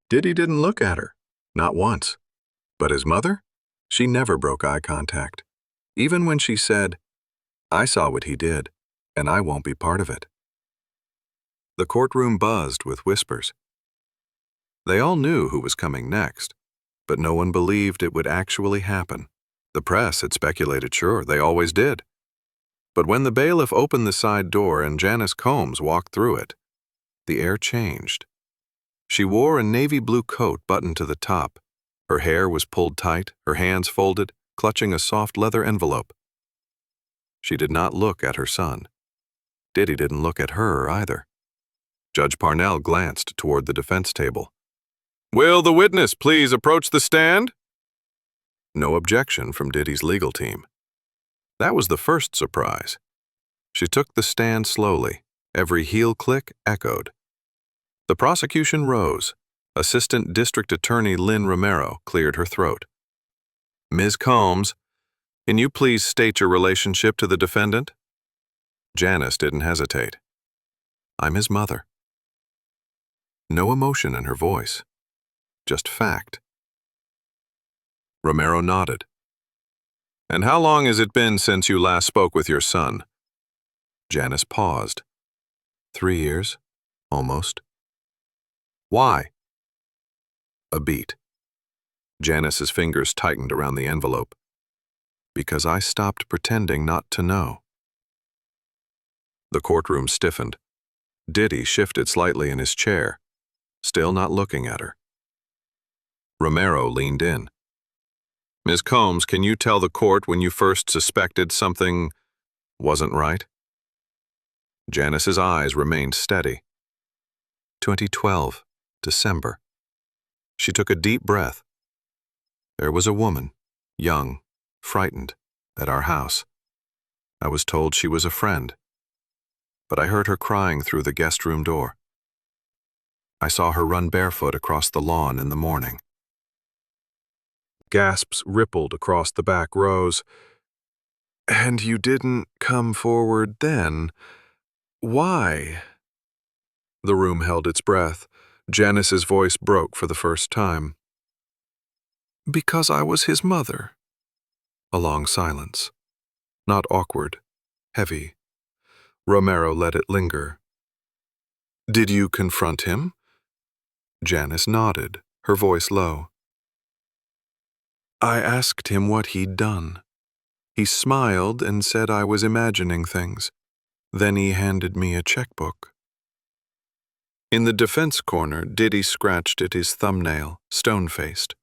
Diddy didn't look at her, not once. But his mother? She never broke eye contact. Even when she said, "I saw what he did, and I won't be part of it." The courtroom buzzed with whispers. They all knew who was coming next, but no one believed it would actually happen. The press had speculated, sure, they always did. But when the bailiff opened the side door and Janice Combs walked through it, the air changed. She wore a navy blue coat buttoned to the top. Her hair was pulled tight, her hands folded, clutching a soft leather envelope. She did not look at her son. Diddy didn't look at her either. Judge Parnell glanced toward the defense table. "Will the witness please approach the stand?" No objection from Diddy's legal team. That was the first surprise. She took the stand slowly. Every heel click echoed. The prosecution rose. Assistant District Attorney Lynn Romero cleared her throat. "Ms. Combs, can you please state your relationship to the defendant?" Janice didn't hesitate. "I'm his mother." No emotion in her voice, just fact. Romero nodded. "And how long has it been since you last spoke with your son?" Janice paused. 3 years, almost. "Why?" A beat. Janice's fingers tightened around the envelope. "Because I stopped pretending not to know." The courtroom stiffened. Diddy shifted slightly in his chair, still not looking at her. Romero leaned in. "Ms. Combs, can you tell the court when you first suspected something wasn't right?" Janice's eyes remained steady. 2012, December. She took a deep breath. "There was a woman, young, frightened, at our house. I was told she was a friend, but I heard her crying through the guest room door. I saw her run barefoot across the lawn in the morning." Gasps rippled across the back rows. "And you didn't come forward then? Why?" The room held its breath. Janice's voice broke for the first time. "Because I was his mother." A long silence. Not awkward, heavy. Romero let it linger. "Did you confront him?" Janice nodded, her voice low. "I asked him what he'd done. He smiled and said I was imagining things. Then he handed me a checkbook." In the defense corner, Diddy scratched at his thumbnail, stone-faced.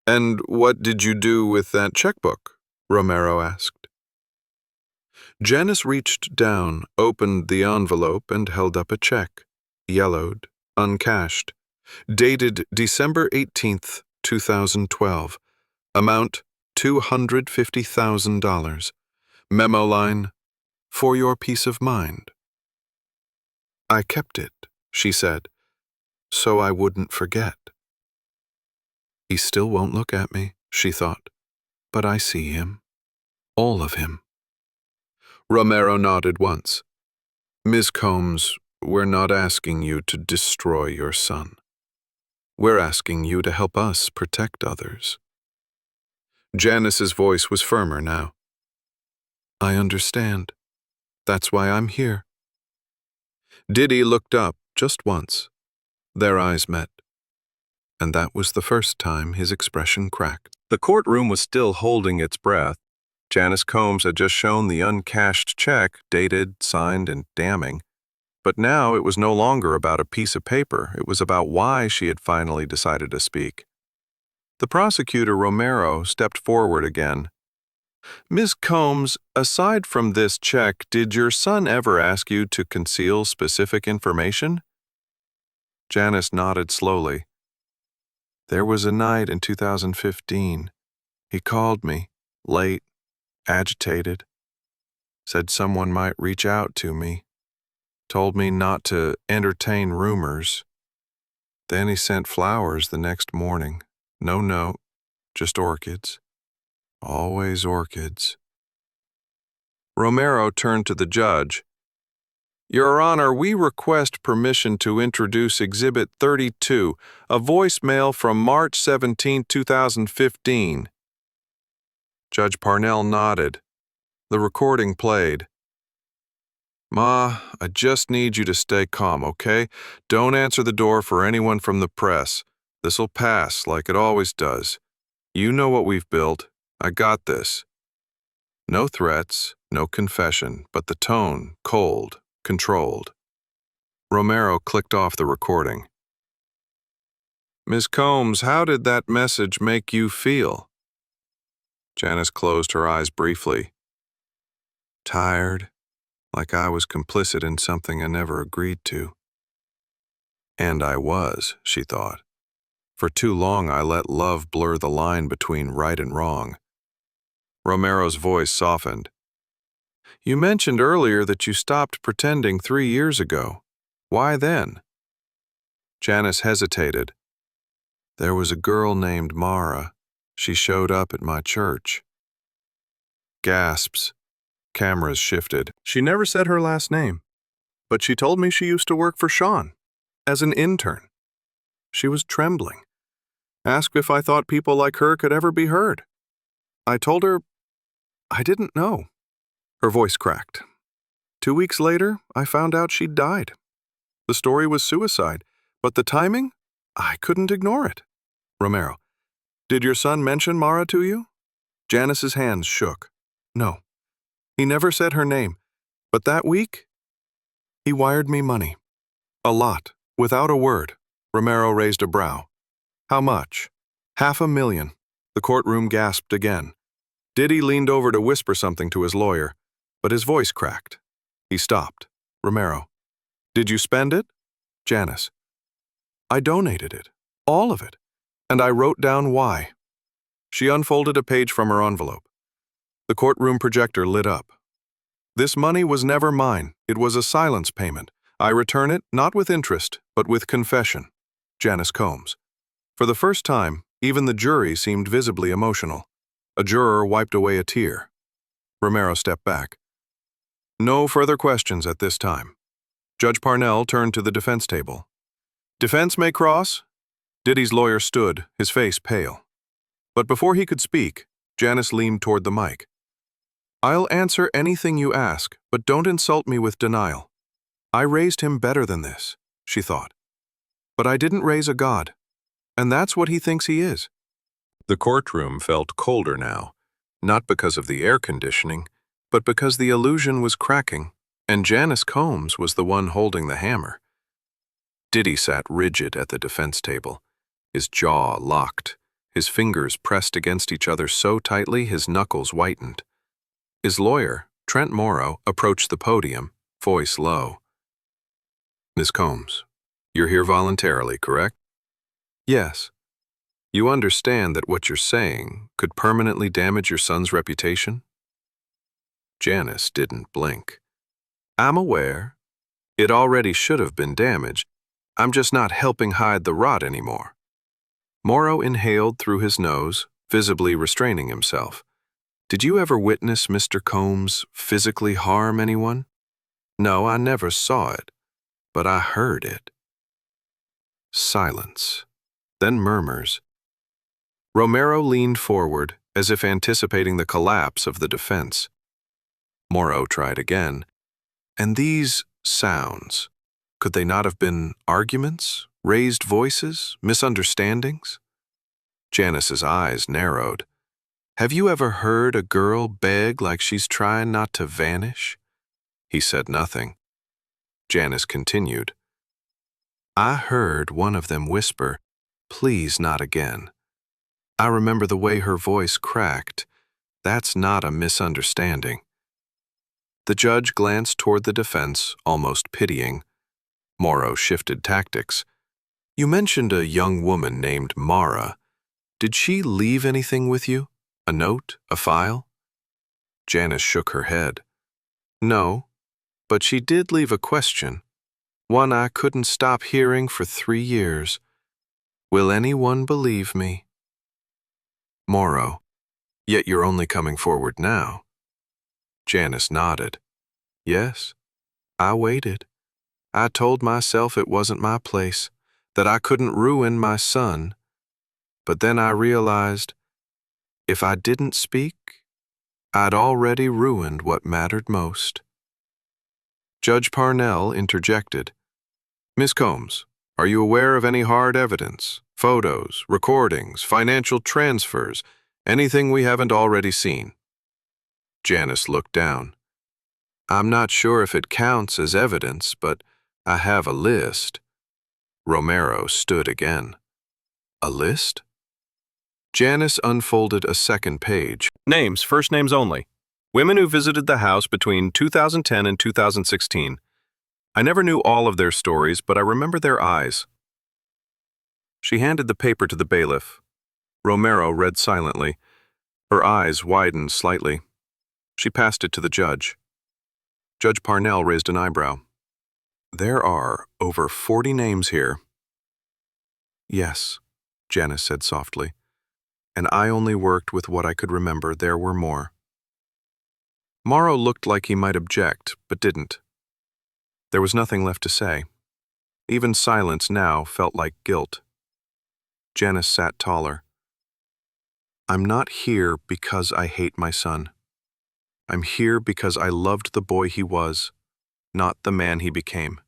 "And what did you do with that checkbook?" Romero asked. Janice reached down, opened the envelope, and held up a check, yellowed, uncashed, dated December 18th, 2012, amount $250,000. Memo line, "For your peace of mind." "I kept it," she said, "so I wouldn't forget." He still won't look at me, she thought, but I see him. All of him. Romero nodded once. "Ms. Combs, we're not asking you to destroy your son. We're asking you to help us protect others." Janice's voice was firmer now. "I understand. That's why I'm here." Diddy looked up just once. Their eyes met. And that was the first time his expression cracked. The courtroom was still holding its breath. Janice Combs had just shown the uncashed check, dated, signed, and damning. But now it was no longer about a piece of paper. It was about why she had finally decided to speak. The prosecutor, Romero, stepped forward again. "Ms. Combs, aside from this check, did your son ever ask you to conceal specific information?" Janice nodded slowly. "There was a night in 2015. He called me, late, agitated. Said someone might reach out to me. Told me not to entertain rumors. Then he sent flowers the next morning. No note, just orchids. Always orchids." Romero turned to the judge. Your Honor, we request permission to introduce Exhibit 32, a voicemail from March 17, 2015. Judge Parnell nodded. The recording played. Ma, I just need you to stay calm, okay? Don't answer the door for anyone from the press. This'll pass like it always does. You know what we've built. I got this. No threats, no confession, but the tone, cold, controlled. Romero clicked off the recording. Ms. Combs, how did that message make you feel? Janice closed her eyes briefly. Tired, like I was complicit in something I never agreed to. And I was, she thought. For too long I let love blur the line between right and wrong. Romero's voice softened. You mentioned earlier that you stopped pretending 3 years ago. Why then? Janice hesitated. There was a girl named Mara. She showed up at my church. Gasps. Cameras shifted. She never said her last name, but she told me she used to work for Sean, as an intern. She was trembling. Asked if I thought people like her could ever be heard. I told her I didn't know. Her voice cracked. 2 weeks later, I found out she'd died. The story was suicide, but the timing? I couldn't ignore it. Romero, did your son mention Mara to you? Janice's hands shook. No. He never said her name, but that week, he wired me money. A lot, without a word. Romero raised a brow. How much? $500,000. The courtroom gasped again. Diddy leaned over to whisper something to his lawyer, but his voice cracked. He stopped. Romero, did you spend it? Janice, I donated it, all of it, and I wrote down why. She unfolded a page from her envelope. The courtroom projector lit up. This money was never mine. It was a silence payment. I return it not with interest, but with confession. Janice Combs. For the first time, even the jury seemed visibly emotional. A juror wiped away a tear. Romero stepped back. No further questions at this time. Judge Parnell turned to the defense table. Defense may cross? Diddy's lawyer stood, his face pale. But before he could speak, Janice leaned toward the mic. I'll answer anything you ask, but don't insult me with denial. I raised him better than this, she thought. But I didn't raise a god, and that's what he thinks he is. The courtroom felt colder now, not because of the air conditioning, but because the illusion was cracking, and Janice Combs was the one holding the hammer. Diddy sat rigid at the defense table, his jaw locked, his fingers pressed against each other so tightly his knuckles whitened. His lawyer, Trent Morrow, approached the podium, voice low. Ms. Combs, you're here voluntarily, correct? Yes. You understand that what you're saying could permanently damage your son's reputation? Janice didn't blink. I'm aware. It already should have been damaged. I'm just not helping hide the rot anymore. Morrow inhaled through his nose, visibly restraining himself. Did you ever witness Mr. Combs physically harm anyone? No, I never saw it, but I heard it. Silence, then murmurs. Romero leaned forward, as if anticipating the collapse of the defense. Morrow tried again. And these sounds, could they not have been arguments, raised voices, misunderstandings? Janice's eyes narrowed. Have you ever heard a girl beg like she's trying not to vanish? He said nothing. Janice continued. I heard one of them whisper, please not again. I remember the way her voice cracked. That's not a misunderstanding. The judge glanced toward the defense, almost pitying. Morrow shifted tactics. You mentioned a young woman named Mara. Did she leave anything with you? A note? A file? Janice shook her head. No, but she did leave a question. One I couldn't stop hearing for 3 years. Will anyone believe me? Morrow, yet you're only coming forward now. Janice nodded. Yes, I waited. I told myself it wasn't my place, that I couldn't ruin my son. But then I realized if I didn't speak, I'd already ruined what mattered most. Judge Parnell interjected. Miss Combs, are you aware of any hard evidence, photos, recordings, financial transfers, anything we haven't already seen? Janice looked down. I'm not sure if it counts as evidence, but I have a list. Romero stood again. A list? Janice unfolded a second page. Names, first names only. Women who visited the house between 2010 and 2016. I never knew all of their stories, but I remember their eyes. She handed the paper to the bailiff. Romero read silently. Her eyes widened slightly. She passed it to the judge. Judge Parnell raised an eyebrow. There are over 40 names here. Yes, Janice said softly. And I only worked with what I could remember. There were more. Morrow looked like he might object, but didn't. There was nothing left to say. Even silence now felt like guilt. Janice sat taller. I'm not here because I hate my son. I'm here because I loved the boy he was, not the man he became.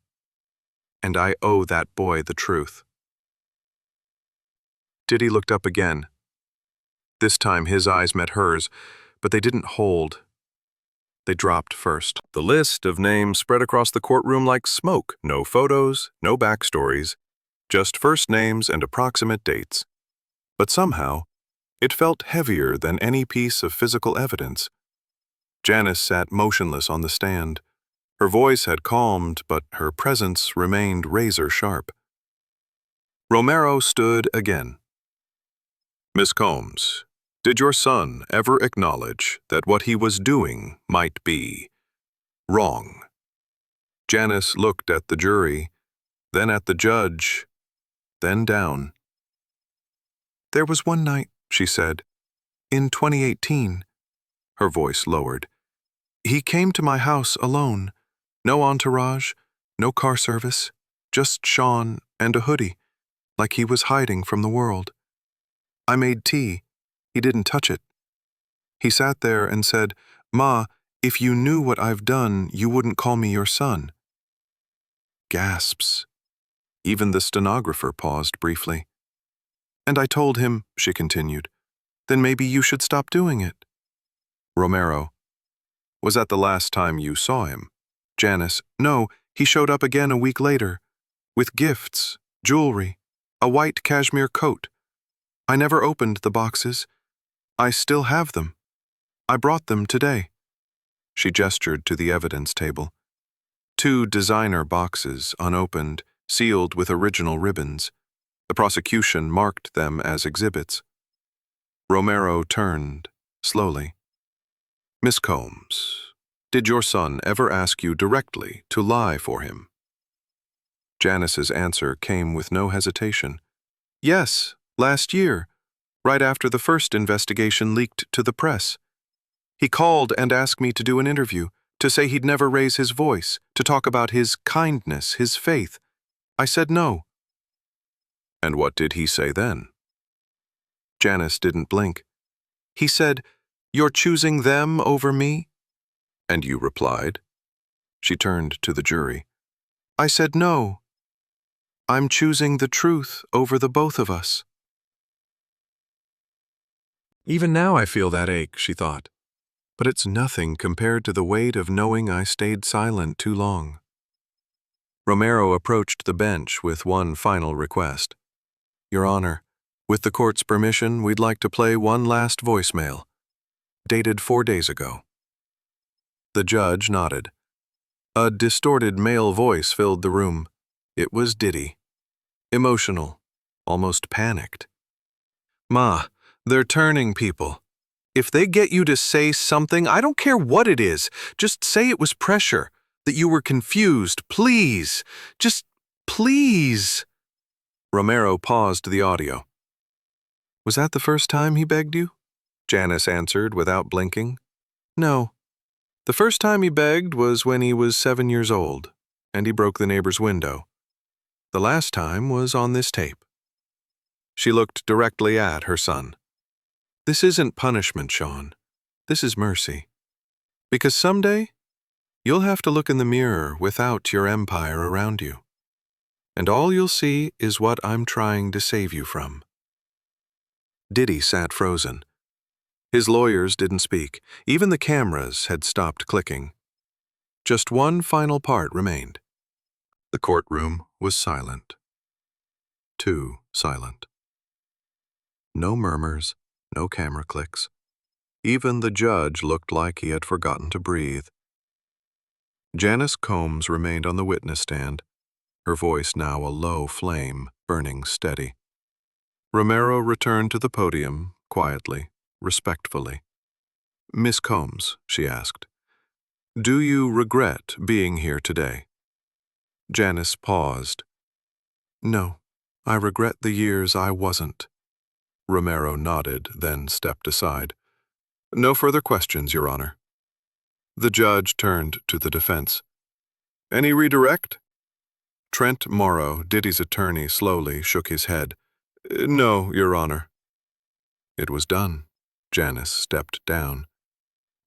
And I owe that boy the truth. Diddy looked up again. This time his eyes met hers, but they didn't hold. They dropped first. The list of names spread across the courtroom like smoke. No photos, no backstories, just first names and approximate dates. But somehow, it felt heavier than any piece of physical evidence. Janice sat motionless on the stand. Her voice had calmed, but her presence remained razor-sharp. Romero stood again. Miss Combs, did your son ever acknowledge that what he was doing might be wrong? Janice looked at the jury, then at the judge, then down. There was one night, she said, in 2018. Her voice lowered. He came to my house alone. No entourage, no car service, just Sean and a hoodie, like he was hiding from the world. I made tea. He didn't touch it. He sat there and said, Ma, if you knew what I've done, you wouldn't call me your son. Gasps. Even the stenographer paused briefly. And I told him, she continued, then maybe you should stop doing it. Romero. Was that the last time you saw him? Janice. No, he showed up again a week later, with gifts, jewelry, a white cashmere coat. I never opened the boxes. I still have them. I brought them today. She gestured to the evidence table. 2 designer boxes, unopened, sealed with original ribbons. The prosecution marked them as exhibits. Romero turned, slowly. Miss Combs, did your son ever ask you directly to lie for him? Janice's answer came with no hesitation. Yes, last year, right after the first investigation leaked to the press. He called and asked me to do an interview, to say he'd never raise his voice, to talk about his kindness, his faith. I said no. And what did he say then? Janice didn't blink. He said, You're choosing them over me? And you replied? She turned to the jury. I said no. I'm choosing the truth over the both of us. Even now I feel that ache, she thought. But it's nothing compared to the weight of knowing I stayed silent too long. Romero approached the bench with one final request. Your Honor, with the court's permission, we'd like to play one last voicemail, dated 4 days ago. The judge nodded. A distorted male voice filled the room. It was Diddy. Emotional, almost panicked. Ma, they're turning people. If they get you to say something, I don't care what it is, just say it was pressure, that you were confused, please. Just please. Romero paused the audio. Was that the first time he begged you? Janice answered without blinking. No. The first time he begged was when he was 7 years old, and he broke the neighbor's window. The last time was on this tape. She looked directly at her son. This isn't punishment, Sean. This is mercy. Because someday, you'll have to look in the mirror without your empire around you. And all you'll see is what I'm trying to save you from. Diddy sat frozen. His lawyers didn't speak. Even the cameras had stopped clicking. Just one final part remained. The courtroom was silent. Too silent. No murmurs, no camera clicks. Even the judge looked like he had forgotten to breathe. Janice Combs remained on the witness stand, her voice now a low flame, burning steady. Romero returned to the podium, quietly, respectfully. Miss Combs, she asked, do you regret being here today? Janice paused. No, I regret the years I wasn't. Romero nodded, then stepped aside. No further questions, Your Honor. The judge turned to the defense. Any redirect? Trent Morrow, Diddy's attorney, slowly shook his head. No, Your Honor. It was done. Janice stepped down.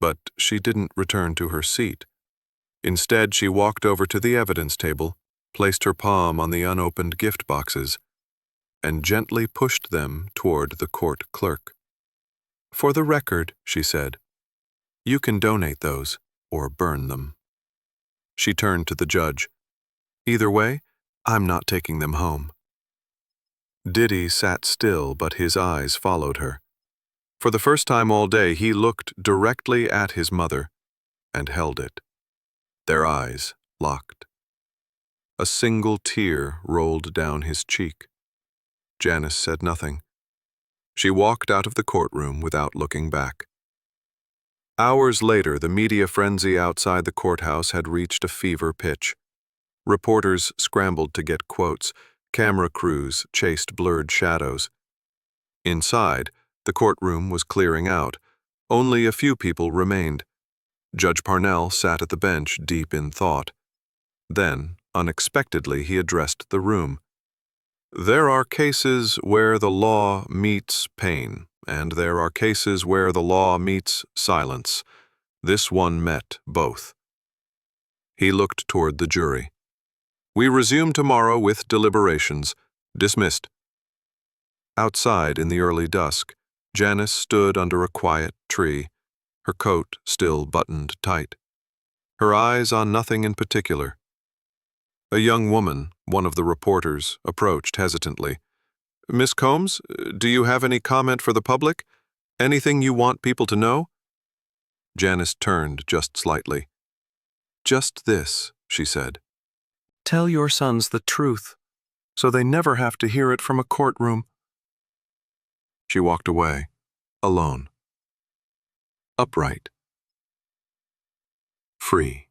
But she didn't return to her seat. Instead, she walked over to the evidence table, placed her palm on the unopened gift boxes, and gently pushed them toward the court clerk. For the record, she said, you can donate those or burn them. She turned to the judge. Either way, I'm not taking them home. Diddy sat still, but his eyes followed her. For the first time all day, he looked directly at his mother and held it. Their eyes locked. A single tear rolled down his cheek. Janice said nothing. She walked out of the courtroom without looking back. Hours later, the media frenzy outside the courthouse had reached a fever pitch. Reporters scrambled to get quotes. Camera crews chased blurred shadows. Inside, the courtroom was clearing out. Only a few people remained. Judge Parnell sat at the bench, deep in thought. Then, unexpectedly, he addressed the room. There are cases where the law meets pain, and there are cases where the law meets silence. This one met both. He looked toward the jury. We resume tomorrow with deliberations. Dismissed. Outside in the early dusk, Janice stood under a quiet tree, her coat still buttoned tight, her eyes on nothing in particular. A young woman, one of the reporters, approached hesitantly. Miss Combs, do you have any comment for the public? Anything you want people to know? Janice turned just slightly. Just this, she said. Tell your sons the truth, so they never have to hear it from a courtroom. She walked away, alone. Upright. Free.